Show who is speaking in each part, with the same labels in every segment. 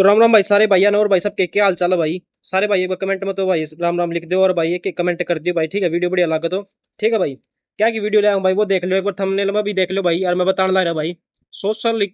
Speaker 1: तो राम राम भाई सारे भाइया ने और भाई सबके क्या हाल चाल है भाई। सारे भाई एक बार कमेंट में तो भाई राम राम लिख दो और भाई एक एक कमेंट कर दियो भाई। ठीक है, वीडियो बढ़िया लगा तो ठीक है भाई। क्या की वीडियो लाया हूं भाई वो देख लो एक बार, थंबनेल में भी देख लो भाई। और मैं बताने लग रहा भाई, सोशल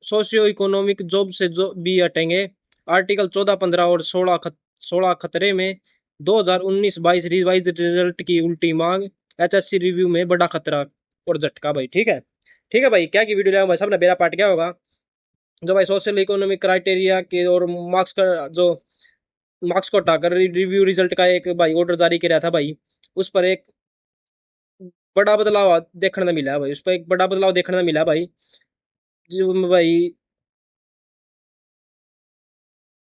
Speaker 1: सोशियो इकोनॉमिक जॉब से जो भी हटेंगे। आर्टिकल 14, 15 और 16 खतरे में। 2019-22 रिवाइज रिजल्ट की उल्टी मांग। HSC रिव्यू में बड़ा खतरा और झटका भाई। ठीक है, ठीक है भाई। क्या की वीडियो लाया हूं भाई, सबने बेरा पार्ट क्या होगा। जो भाई सोशल इकोनॉमिक क्राइटेरिया के और मार्क्स का जो मार्क्स को हटाकर रिव्यू रिजल्ट का एक भाई ऑर्डर जारी किया था भाई। उस पर एक बड़ा बदलाव देखने को मिला है भाई। उस पर एक बड़ा बदलाव देखने को मिला है भाई। जो भाई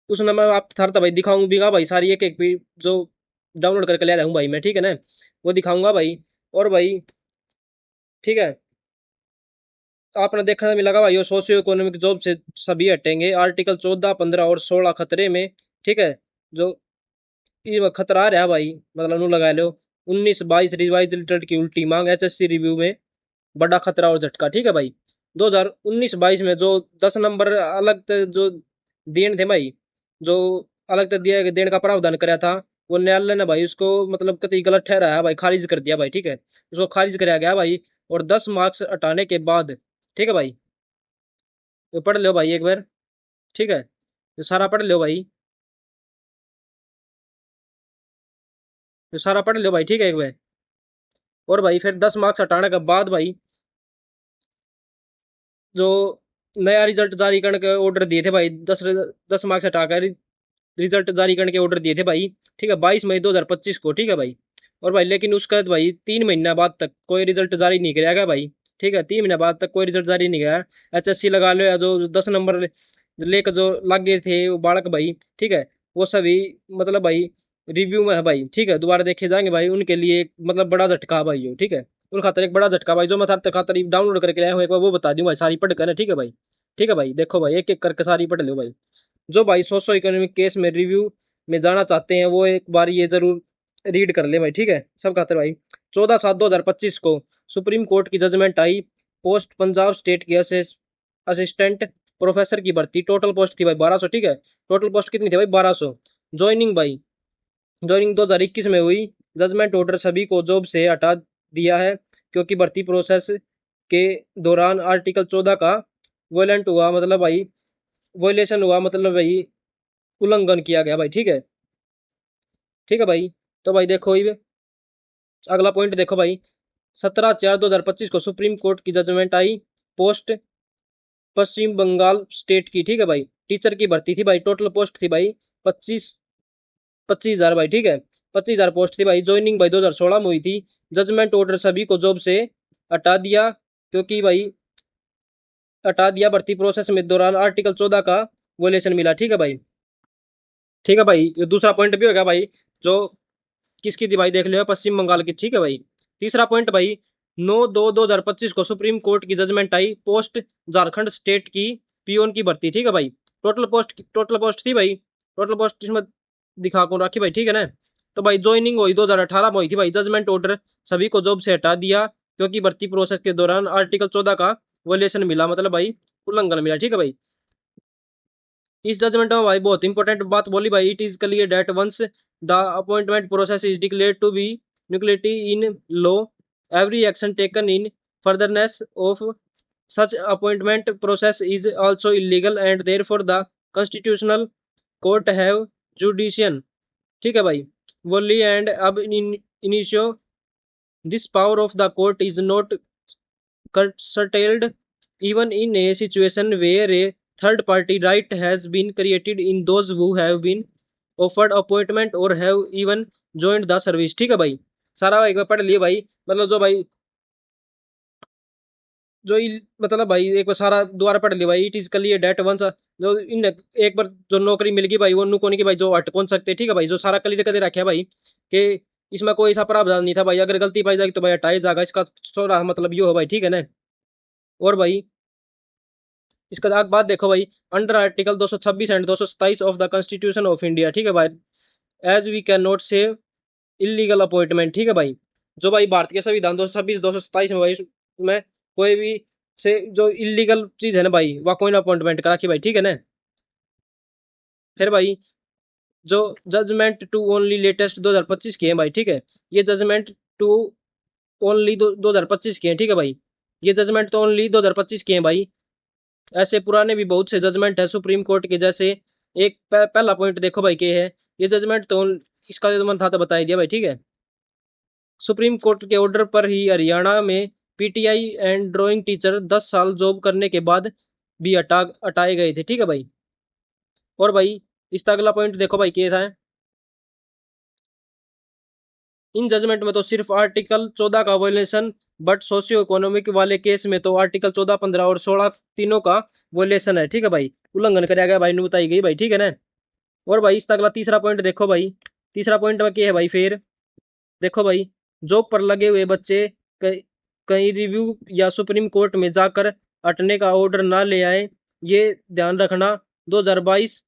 Speaker 1: उसने मैं आप थारता भाई दिखाऊंगा भाई सारी एक एक भी जो डाउनलोड करके ले रहा हूँ भाई मैं। ठीक है ना, वो दिखाऊंगा भाई। और भाई ठीक है, आपने देखने को मिला भाई, वो सोशियो इकोनॉमिक जॉब से सभी हटेंगे। आर्टिकल 14, 15 और 16 खतरे में। ठीक है, जो ये खतरा रहा भाई, मतलब नू लगा लो। 19-22 रिवाइज रिजल्ट की उल्टी मांग। HSC रिव्यू में बड़ा खतरा और झटका। ठीक है भाई, 2019-22 में जो 10 नंबर अलग जो देन थे भाई, जो अलग दिया देने का प्रावधान कराया था, वो न्यायालय ने भाई उसको मतलब कतई गलत ठहराया है भाई, खारिज कर दिया भाई। ठीक है, उसको खारिज कराया गया भाई। और 10 मार्क्स हटाने के बाद, ठीक है भाई, तो पढ़ लो भाई एक बार। ठीक है, तो सारा पढ़ लो भाई, तो सारा पढ़ लो भाई। ठीक है एक बार। और भाई फिर 10 मार्क्स हटाने के बाद भाई, जो नया रिजल्ट जारी करने के ऑर्डर दिए थे भाई, 10 मार्क्स हटाकर रिजल्ट जारी करने के ऑर्डर दिए थे भाई। ठीक है, 22 मई 2025 को। ठीक है भाई। और भाई लेकिन उसका भाई 3 महीना बाद तक कोई रिजल्ट जारी नहीं किया गया भाई। ठीक है, 3 महीना बाद तक कोई रिजल्ट जारी नहीं गया। HSC लगा लो या जो 10 नंबर लेकर जो लागे थे वो बालक भाई। ठीक है, वो सभी मतलब भाई रिव्यू में है भाई। ठीक है, दोबारा देखे जाएंगे भाई, उनके लिए एक मतलब बड़ा झटका भाई हो। ठीक है, उन खातर एक बड़ा झटका भाई, जो मैं थार खातर डाउनलोड करके लाया हूँ एक बार वो बता दूं भाई, सारी पढ़ कर। ठीक है भाई, ठीक है भाई, देखो भाई एक एक करके सारी पढ़ लो भाई। जो भाई सोशो इकोनॉमिक केस में रिव्यू में जाना चाहते हैं वो एक बार ये जरूर रीड कर ले भाई। ठीक है, सब खातर भाई। 14/7/2025 को सुप्रीम कोर्ट की जजमेंट आई। पोस्ट पंजाब स्टेट की असिस्टेंट प्रोफेसर की भर्ती। टोटल पोस्ट थी भाई 1200। ठीक है, टोटल पोस्ट कितनी थी भाई 1200। ज्वाइनिंग भाई, ज्वाइनिंग 2021 में हुई। जजमेंट ऑर्डर सभी को जॉब से हटा दिया है क्योंकि भर्ती प्रोसेस के दौरान आर्टिकल 14 का वोलेंट हुआ मतलब भाई, वोलेशन हुआ मतलब भाई उल्लंघन किया गया भाई। ठीक है, ठीक है भाई। तो भाई देखो ये अगला पॉइंट देखो भाई। 17/4/2025 को सुप्रीम कोर्ट की जजमेंट आई। पोस्ट पश्चिम बंगाल स्टेट की। ठीक है भाई, टीचर की भर्ती थी भाई। टोटल पोस्ट थी भाई 25,000 भाई। ठीक है, 25,000 पोस्ट थी भाई। ज्वाइनिंग भाई 2016 में हुई थी। जजमेंट ऑर्डर सभी को जॉब से हटा दिया क्योंकि भाई हटा दिया भर्ती प्रोसेस में दौरान आर्टिकल 14 का वोलेशन मिला। ठीक है भाई, ठीक है भाई। ये दूसरा पॉइंट भी हो गया भाई, जो किसकी थी भाई देख लियो, पश्चिम बंगाल की। ठीक है भाई, तीसरा पॉइंट भाई। 9/2/2025 को सुप्रीम कोर्ट की जजमेंट आई। पोस्ट झारखंड स्टेट की पियोन की भर्ती। ठीक है भाई, टोटल पोस्ट थी भाई। टोटल पोस्ट इसमें दिखा कौन रखी भाई। ठीक है ना, तो भाई ज्वाइनिंग हुई 2018 में हुई थी भाई। जजमेंट ऑर्डर सभी को जॉब से हटा दिया क्योंकि भर्ती प्रोसेस के दौरान आर्टिकल 14 का वोलेशन मिला मतलब भाई उल्लंघन मिला। ठीक है भाई, इस जजमेंट में भाई बहुत इंपॉर्टेंट बात बोली भाई। It is clear that once the appointment process is declared to be nullity in law, every action taken in furtherance of such appointment process is also illegal and therefore the constitutional court have jurisdiction। ठीक है भाई, बोली and अब initio this power of the court is not curtailed even in a situation where a third party right has been created in those who have been offered appointment or have even joined the service। ठीक है भाई, सारा एक बार पढ़ लिए भाई। मतलब जो भाई मतलब भाई एक बार सारा दोबारा पढ़ लिया भाई। It is clear that once जो इन एक बार जो नौकरी मिल गई भाई वो नुको नहीं की भाई जो हट कौन सकते। ठीक है भाई, जो सारा क्लियर करके रखे भाई कि इसमें कोई ऐसा प्रावधान नहीं था भाई, अगर गलती पाई जाएगी तो भाई हटाई जाएगा। इसका थोड़ा मतलब ये हो भाई। ठीक है ना, और भाई इसका बाद देखो भाई। Under article 226 and 227 of the constitution of India. ठीक है भाई, एज वी कैन नॉट से इलीगल अपॉइंटमेंट। ठीक है भाई, जो भाई भारत के संविधान 226 227 में भाई में कोई भी से जो इलीगल चीज है ना भाई वह कोई ना अपॉइंटमेंट करा की भाई। ठीक है ना, फिर भाई जो जजमेंट टू ओनली लेटेस्ट 2025 की है भाई, ठीक है। ये जजमेंट टू ओनली 2025 की है, ठीक है भाई। ये जजमेंट तो ओनली 2025 के हैं भाई। ऐसे पुराने भी बहुत से जजमेंट है सुप्रीम कोर्ट के, जैसे एक पहला पॉइंट देखो भाई के है, ये जजमेंट तो इसका जो मन था तो बता ही दिया भाई, ठीक है। सुप्रीम कोर्ट के ऑर्डर पर ही हरियाणा में पीटीआई एंड ड्राइंग टीचर 10 साल जॉब करने के बाद भी हटाए गए थे, ठीक है भाई। और भाई इसका अगला पॉइंट देखो भाई क्या था, इन जजमेंट में तो सिर्फ आर्टिकल 14 का वॉयलेशन, बट सोशियो इकोनॉमिक वाले केस में तो आर्टिकल 14, 15 और 16 तीनों का वॉयलेशन है, ठीक है भाई। उल्लंघन कराया गया भाई ने बताई गई भाई, ठीक है ना। और भाई इसका अगला तीसरा पॉइंट देखो भाई, तीसरा पॉइंट में क्या है भाई, फिर देखो भाई, जॉब पर लगे हुए बच्चे कहीं रिव्यू या सुप्रीम कोर्ट में जाकर हटने का ऑर्डर ना ले आए, ये ध्यान रखना। 2022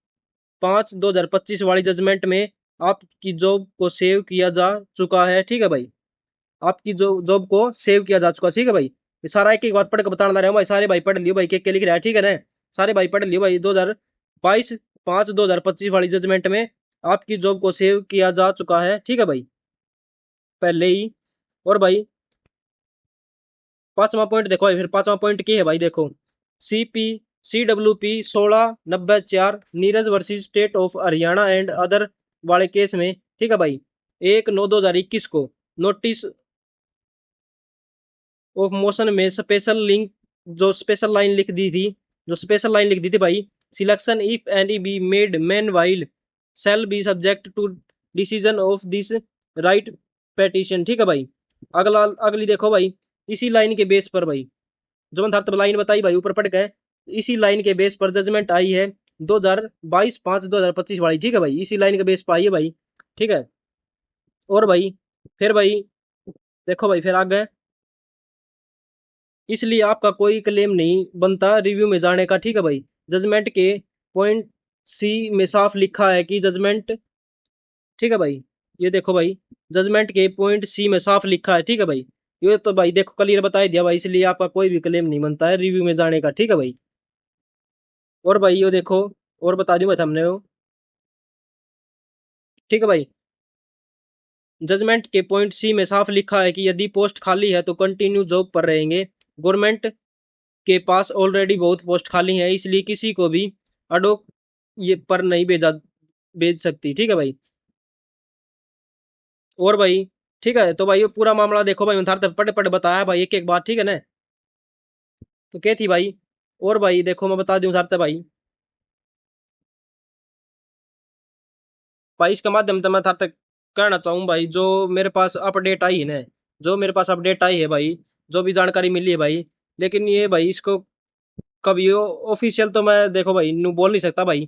Speaker 1: 5 2025 वाली जजमेंट में आपकी जॉब को सेव किया जा चुका है, ठीक है भाई। आपकी जो जॉब को सेव किया जा चुका है, ठीक है भाई। ये सारा एक एक बात पढ़ के बताना रहा हूँ भाई, सारे भाई पढ़ लियो भाई, क्या लिख रहा है, ठीक है ना। सारे भाई पढ़ लियो भाई, 2022 5 2025 वाली जजमेंट में आपकी जॉब को सेव किया जा चुका है, ठीक है भाई, पहले ही। और भाई पांचवा पॉइंट देखो भाई, फिर पांचवा पॉइंट क्या है भाई, देखो CP CWP 1694 Neeraj versus state of Haryana and other वाले केस में, ठीक है भाई, 1/9/2021 को नोटिस ऑफ मोशन में स्पेशल लिंक, जो स्पेशल लाइन लिख दी थी, जो स्पेशल लाइन लिख दी थी भाई, selection if any be made meanwhile shall be subject to decision of this writ petition, ठीक है भाई। अगला अगली देखो भाई, इसी लाइन के बेस पर भाई, जो मैंने था लाइन बताई भाई ऊपर पढ़ गए, इसी लाइन के बेस पर जजमेंट आई है 2022 5 2025 वाली, ठीक है भाई, इसी लाइन के बेस पर आई है भाई, ठीक है। और भाई फिर भाई देखो भाई, फिर आगे, इसलिए आपका कोई क्लेम नहीं बनता रिव्यू में जाने का, ठीक है भाई। जजमेंट के पॉइंट सी में साफ लिखा है कि जजमेंट, ठीक है भाई, ये देखो भाई, जजमेंट के पॉइंट सी में साफ लिखा है, ठीक है भाई। ये तो भाई देखो क्लियर बता दिया भाई, इसलिए आपका कोई भी क्लेम नहीं बनता है रिव्यू में जाने का, ठीक है भाई। और भाई ये देखो, और बता दूं मैं हमने वो, ठीक है भाई, जजमेंट के पॉइंट सी में साफ लिखा है कि यदि पोस्ट खाली है तो कंटिन्यू जॉब पर रहेंगे। गवर्नमेंट के पास ऑलरेडी बहुत पोस्ट खाली है, इसलिए किसी को भी अडोक ये पर नहीं भेज सकती, ठीक है भाई। और भाई ठीक है, तो भाई ये पूरा मामला देखो भाई, मैंने पढ़े पढ़े बताया भाई एक एक बात, ठीक है ना। तो क्या थी भाई, और भाई देखो मैं बता दूं भाई, भाई इसके माध्यम से मैं थार तक कहना चाहूँ भाई, जो मेरे पास अपडेट आई है ना, जो मेरे पास अपडेट आई है भाई, जो भी जानकारी मिली है भाई, लेकिन ये भाई इसको कभी ऑफिशियल तो मैं देखो भाई नू बोल नहीं सकता भाई।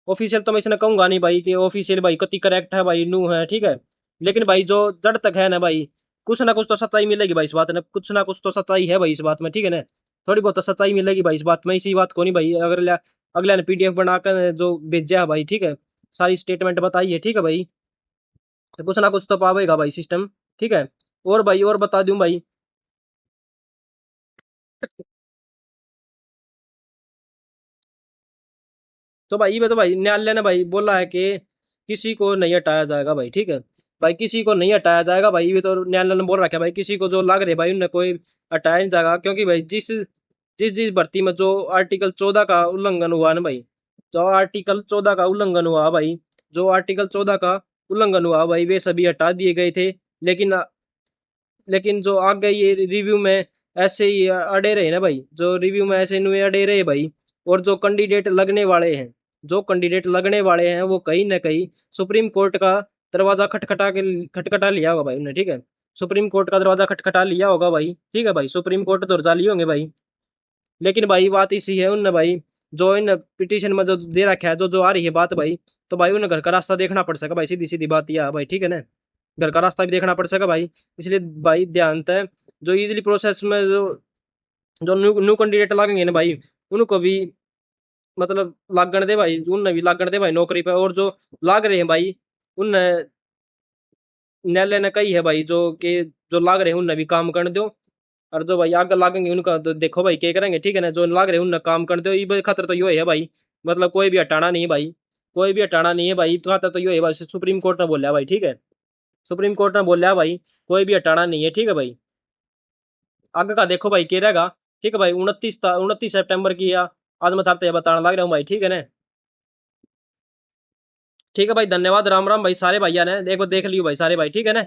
Speaker 1: ऑफिशियल तो मैं इसने कहूंगा नहीं भाई कि ऑफिशियल भाई कति करेक्ट है भाई नू है, ठीक है। लेकिन भाई जो जड़ तक है ना भाई, कुछ ना कुछ तो सच्चाई मिलेगी भाई इस बात में, कुछ ना कुछ तो सच्चाई है भाई इस बात में, ठीक है ना। थोड़ी बहुत तो सच्चाई मिलेगी भाई इस बात में, इसी बात को नहीं भाई, अगर अगले ने PDF बनाकर जो भेजा है भाई, ठीक है, सारी स्टेटमेंट बताई है, ठीक है भाई, तो कुछ ना कुछ तो पावेगा भाई सिस्टम, ठीक है। और भाई और बता दूं भाई, तो भाई ये तो भाई न्यायालय ने भाई बोला है कि किसी को नहीं हटाया जाएगा भाई, ठीक है। भाई किसी को नहीं हटाया जाएगा भाई, ये तो न्यायालय ने बोल रखा है भाई, किसी को जो लग रहे भाई उन्हें कोई हटाया नहीं जाएगा, क्योंकि भाई जिस जिस जिस भर्ती में जो आर्टिकल 14 का उल्लंघन हुआ ना भाई, जो आर्टिकल 14 का उल्लंघन हुआ भाई, जो आर्टिकल 14 का उल्लंघन हुआ भाई, वे सभी हटा दिए गए थे। लेकिन लेकिन जो आगे ये रिव्यू में ऐसे ही अड़े रहे ना भाई, जो रिव्यू में ऐसे इनमें अड़े रहे भाई, और जो कैंडिडेट लगने वाले हैं, जो कैंडिडेट लगने वाले हैं वो कहीं ना कहीं सुप्रीम कोर्ट का दरवाजा खटखटा लिया होगा भाई उन्हें, ठीक है। सुप्रीम कोर्ट का दरवाजा खटखटा लिया होगा भाई, ठीक है भाई, सुप्रीम कोर्ट तो रजा लिए होंगे भाई। लेकिन भाई बात इसी है उनने भाई, जो इन पिटीशन में जो दे रखा है, जो जो आ रही है बात भाई, तो भाई उन्हें घर का रास्ता देखना पड़ सका भाई, सीधी सीधी बात यह है भाई, ठीक है ना। घर का रास्ता भी देखना पड़ सका भाई, इसलिए भाई ध्यान है, जो इजीली प्रोसेस में जो जो न्यू न्यू कैंडिडेट लगेंगे ना भाई, उनको भी मतलब लागण दे भाई, उनने भी लागण दे भाई नौकरी पे, और जो लाग रहे हैं भाई उनने न्यायालय ने कही है भाई, जो कि जो लाग रहे हैं उनने भी काम करने दो, और जो भाई आगे लागेंगे उनका तो देखो भाई क्या करेंगे, ठीक है ना। जो लाग रहे हैं उनने काम करने दो, ये खतर तो यो है भाई, मतलब कोई भी हटाना नहीं है भाई। कोई भी हटाना नहीं है भाई, तो ये है भाई, सुप्रीम कोर्ट ने बोला है भाई, ठीक है। सुप्रीम कोर्ट ने बोला है भाई, कोई भी हटाना नहीं है, ठीक है भाई। आगे का देखो भाई क्या रहेगा। ठीक है भाई, 29 सितंबर की या आज मैं थारते बताने लग रहा हूँ भाई, ठीक है ना। ठीक है भाई, धन्यवाद, राम राम भाई सारे भैया ने, देखो देख लियो भाई सारे भाई, ठीक है ना।